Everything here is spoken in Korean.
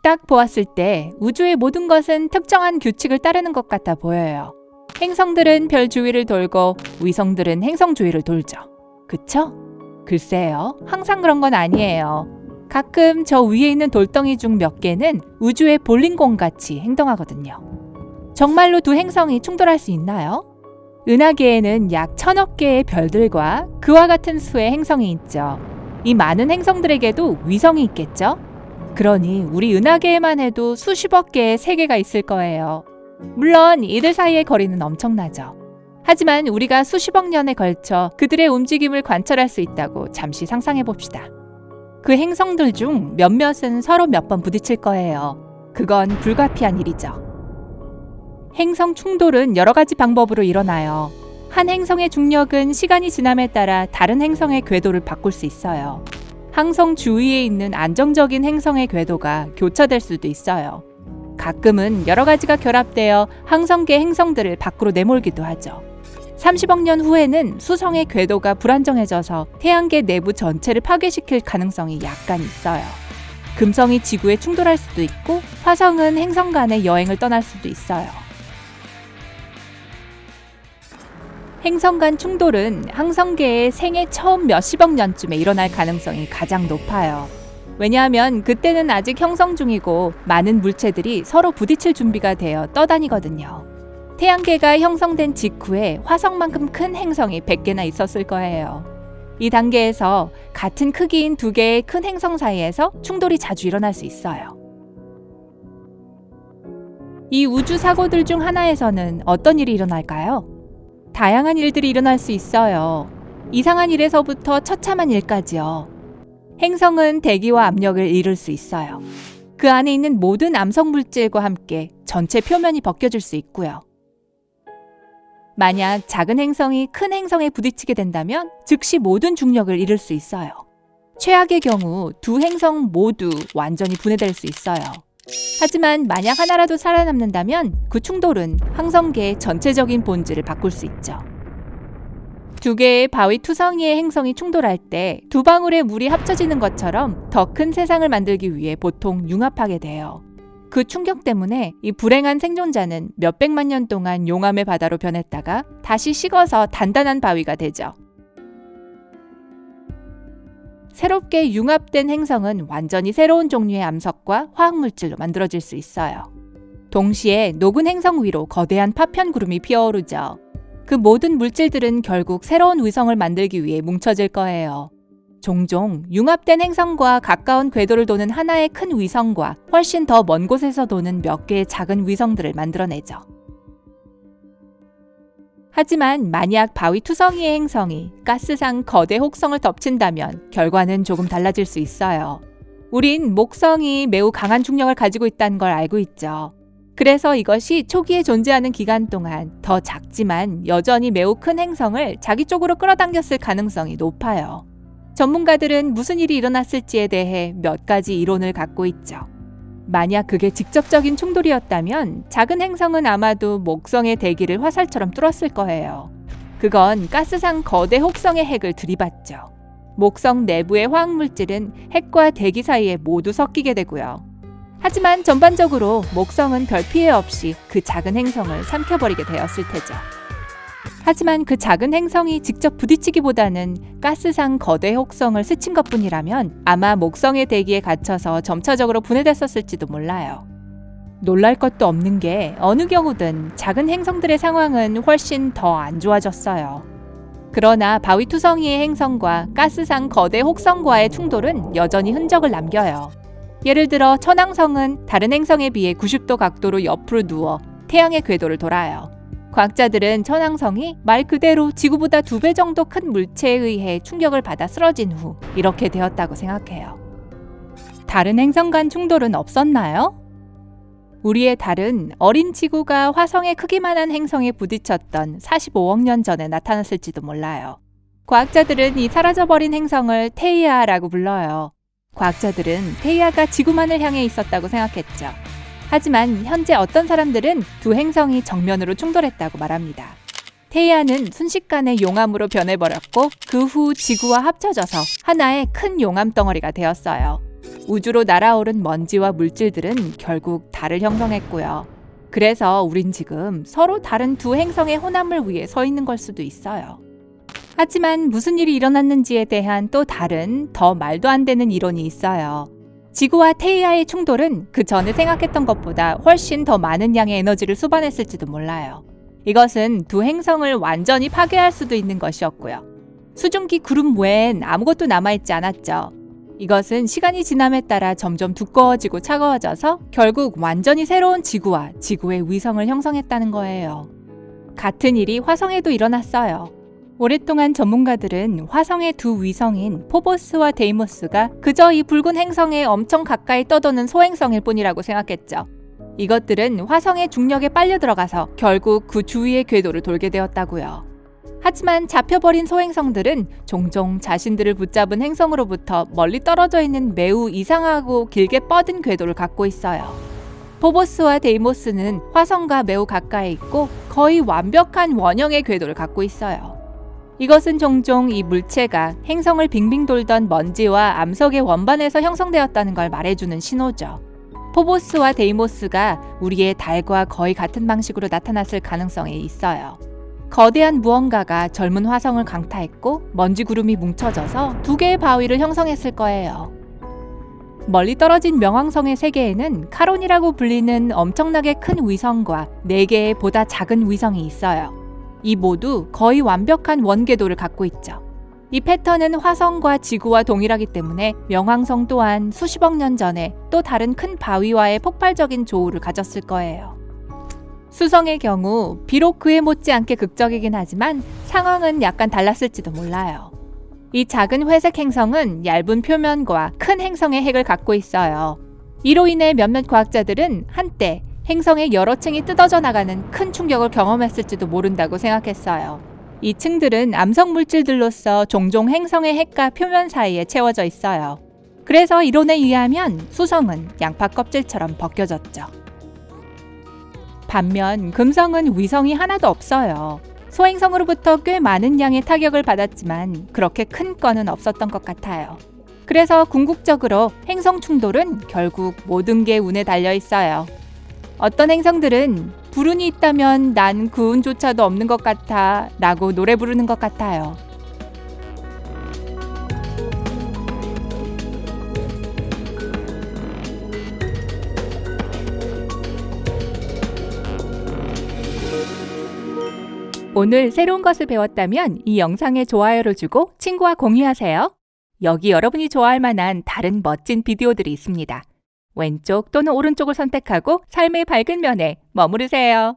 딱 보았을 때 우주의 모든 것은 특정한 규칙을 따르는 것 같아 보여요. 행성들은 별 주위를 돌고 위성들은 행성 주위를 돌죠. 그쵸? 글쎄요, 항상 그런 건 아니에요. 가끔 저 위에 있는 돌덩이 중 몇 개는 우주의 볼링공 같이 행동하거든요. 정말로 두 행성이 충돌할 수 있나요? 은하계에는 약 1000억 개의 별들과 그와 같은 수의 행성이 있죠. 이 많은 행성들에게도 위성이 있겠죠? 그러니 우리 은하계에만 해도 수십억 개의 세계가 있을 거예요. 물론 이들 사이의 거리는 엄청나죠. 하지만 우리가 수십억 년에 걸쳐 그들의 움직임을 관찰할 수 있다고 잠시 상상해 봅시다. 그 행성들 중 몇몇은 서로 몇 번 부딪힐 거예요. 그건 불가피한 일이죠. 행성 충돌은 여러 가지 방법으로 일어나요. 한 행성의 중력은 시간이 지남에 따라 다른 행성의 궤도를 바꿀 수 있어요. 항성 주위에 있는 안정적인 행성의 궤도가 교차될 수도 있어요. 가끔은 여러 가지가 결합되어 항성계 행성들을 밖으로 내몰기도 하죠. 30억 년 후에는 수성의 궤도가 불안정해져서 태양계 내부 전체를 파괴시킬 가능성이 약간 있어요. 금성이 지구에 충돌할 수도 있고 화성은 행성 간의 여행을 떠날 수도 있어요. 행성 간 충돌은 항성계의 생애 처음 몇십억 년쯤에 일어날 가능성이 가장 높아요. 왜냐하면 그때는 아직 형성 중이고 많은 물체들이 서로 부딪힐 준비가 되어 떠다니거든요. 태양계가 형성된 직후에 화성만큼 큰 행성이 100개나 있었을 거예요. 이 단계에서 같은 크기인 두 개의 큰 행성 사이에서 충돌이 자주 일어날 수 있어요. 이 우주 사고들 중 하나에서는 어떤 일이 일어날까요? 다양한 일들이 일어날 수 있어요. 이상한 일에서부터 처참한 일까지요. 행성은 대기와 압력을 잃을 수 있어요. 그 안에 있는 모든 암석 물질과 함께 전체 표면이 벗겨질 수 있고요. 만약 작은 행성이 큰 행성에 부딪히게 된다면 즉시 모든 중력을 잃을 수 있어요. 최악의 경우 두 행성 모두 완전히 분해될 수 있어요. 하지만 만약 하나라도 살아남는다면 그 충돌은 항성계의 전체적인 본질을 바꿀 수 있죠. 두 개의 바위 투성이의 행성이 충돌할 때 두 방울의 물이 합쳐지는 것처럼 더 큰 세상을 만들기 위해 보통 융합하게 돼요. 그 충격 때문에 이 불행한 생존자는 몇백만 년 동안 용암의 바다로 변했다가 다시 식어서 단단한 바위가 되죠. 새롭게 융합된 행성은 완전히 새로운 종류의 암석과 화학물질로 만들어질 수 있어요. 동시에 녹은 행성 위로 거대한 파편 구름이 피어오르죠. 그 모든 물질들은 결국 새로운 위성을 만들기 위해 뭉쳐질 거예요. 종종 융합된 행성과 가까운 궤도를 도는 하나의 큰 위성과 훨씬 더 먼 곳에서 도는 몇 개의 작은 위성들을 만들어내죠. 하지만 만약 바위 투성이의 행성이 가스상 거대 혹성을 덮친다면 결과는 조금 달라질 수 있어요. 우린 목성이 매우 강한 중력을 가지고 있다는 걸 알고 있죠. 그래서 이것이 초기에 존재하는 기간 동안 더 작지만 여전히 매우 큰 행성을 자기 쪽으로 끌어당겼을 가능성이 높아요. 전문가들은 무슨 일이 일어났을지에 대해 몇 가지 이론을 갖고 있죠. 만약 그게 직접적인 충돌이었다면 작은 행성은 아마도 목성의 대기를 화살처럼 뚫었을 거예요. 그건 가스상 거대 혹성의 핵을 들이받죠. 목성 내부의 화학물질은 핵과 대기 사이에 모두 섞이게 되고요. 하지만 전반적으로 목성은 별 피해 없이 그 작은 행성을 삼켜버리게 되었을 테죠. 하지만 그 작은 행성이 직접 부딪히기보다는 가스상 거대 혹성을 스친 것뿐이라면 아마 목성의 대기에 갇혀서 점차적으로 분해됐었을지도 몰라요. 놀랄 것도 없는 게 어느 경우든 작은 행성들의 상황은 훨씬 더 안 좋아졌어요. 그러나 바위 투성이의 행성과 가스상 거대 혹성과의 충돌은 여전히 흔적을 남겨요. 예를 들어 천왕성은 다른 행성에 비해 90도 각도로 옆으로 누워 태양의 궤도를 돌아요. 과학자들은 천왕성이 말 그대로 지구보다 2배 정도 큰 물체에 의해 충격을 받아 쓰러진 후 이렇게 되었다고 생각해요. 다른 행성 간 충돌은 없었나요? 우리의 달은 어린 지구가 화성의 크기만한 행성에 부딪혔던 45억 년 전에 나타났을지도 몰라요. 과학자들은 이 사라져버린 행성을 테이아라고 불러요. 과학자들은 테이아가 지구만을 향해 있었다고 생각했죠. 하지만 현재 어떤 사람들은 두 행성이 정면으로 충돌했다고 말합니다. 태야는 순식간에 용암으로 변해버렸고 그 후 지구와 합쳐져서 하나의 큰 용암 덩어리가 되었어요. 우주로 날아오른 먼지와 물질들은 결국 달을 형성했고요. 그래서 우린 지금 서로 다른 두 행성의 혼합을 위해 서 있는 걸 수도 있어요. 하지만 무슨 일이 일어났는지에 대한 또 다른 더 말도 안 되는 이론이 있어요. 지구와 테이아의 충돌은 그 전에 생각했던 것보다 훨씬 더 많은 양의 에너지를 수반했을지도 몰라요. 이것은 두 행성을 완전히 파괴할 수도 있는 것이었고요. 수증기 구름 외엔 아무것도 남아있지 않았죠. 이것은 시간이 지남에 따라 점점 두꺼워지고 차가워져서 결국 완전히 새로운 지구와 지구의 위성을 형성했다는 거예요. 같은 일이 화성에도 일어났어요. 오랫동안 전문가들은 화성의 두 위성인 포보스와 데이모스가 그저 이 붉은 행성에 엄청 가까이 떠도는 소행성일 뿐이라고 생각했죠. 이것들은 화성의 중력에 빨려 들어가서 결국 그 주위의 궤도를 돌게 되었다고요. 하지만 잡혀버린 소행성들은 종종 자신들을 붙잡은 행성으로부터 멀리 떨어져 있는 매우 이상하고 길게 뻗은 궤도를 갖고 있어요. 포보스와 데이모스는 화성과 매우 가까이 있고 거의 완벽한 원형의 궤도를 갖고 있어요. 이것은 종종 이 물체가 행성을 빙빙 돌던 먼지와 암석의 원반에서 형성되었다는 걸 말해주는 신호죠. 포보스와 데이모스가 우리의 달과 거의 같은 방식으로 나타났을 가능성이 있어요. 거대한 무언가가 젊은 화성을 강타했고 먼지 구름이 뭉쳐져서 두 개의 바위를 형성했을 거예요. 멀리 떨어진 명왕성의 세계에는 카론이라고 불리는 엄청나게 큰 위성과 4개의 보다 작은 위성이 있어요. 이 모두 거의 완벽한 원궤도를 갖고 있죠. 이 패턴은 화성과 지구와 동일하기 때문에 명왕성 또한 수십억 년 전에 또 다른 큰 바위와의 폭발적인 조우를 가졌을 거예요. 수성의 경우 비록 그에 못지않게 극적이긴 하지만 상황은 약간 달랐을지도 몰라요. 이 작은 회색 행성은 얇은 표면과 큰 행성의 핵을 갖고 있어요. 이로 인해 몇몇 과학자들은 한때 행성의 여러 층이 뜯어져 나가는 큰 충격을 경험했을지도 모른다고 생각했어요. 이 층들은 암석 물질들로서 종종 행성의 핵과 표면 사이에 채워져 있어요. 그래서 이론에 의하면 수성은 양파 껍질처럼 벗겨졌죠. 반면 금성은 위성이 하나도 없어요. 소행성으로부터 꽤 많은 양의 타격을 받았지만 그렇게 큰 건은 없었던 것 같아요. 그래서 궁극적으로 행성 충돌은 결국 모든 게 운에 달려 있어요. 어떤 행성들은 불운이 있다면 난 그 운조차도 없는 것 같아 라고 노래 부르는 것 같아요. 오늘 새로운 것을 배웠다면 이 영상에 좋아요를 주고 친구와 공유하세요. 여기 여러분이 좋아할 만한 다른 멋진 비디오들이 있습니다. 왼쪽 또는 오른쪽을 선택하고 삶의 밝은 면에 머무르세요.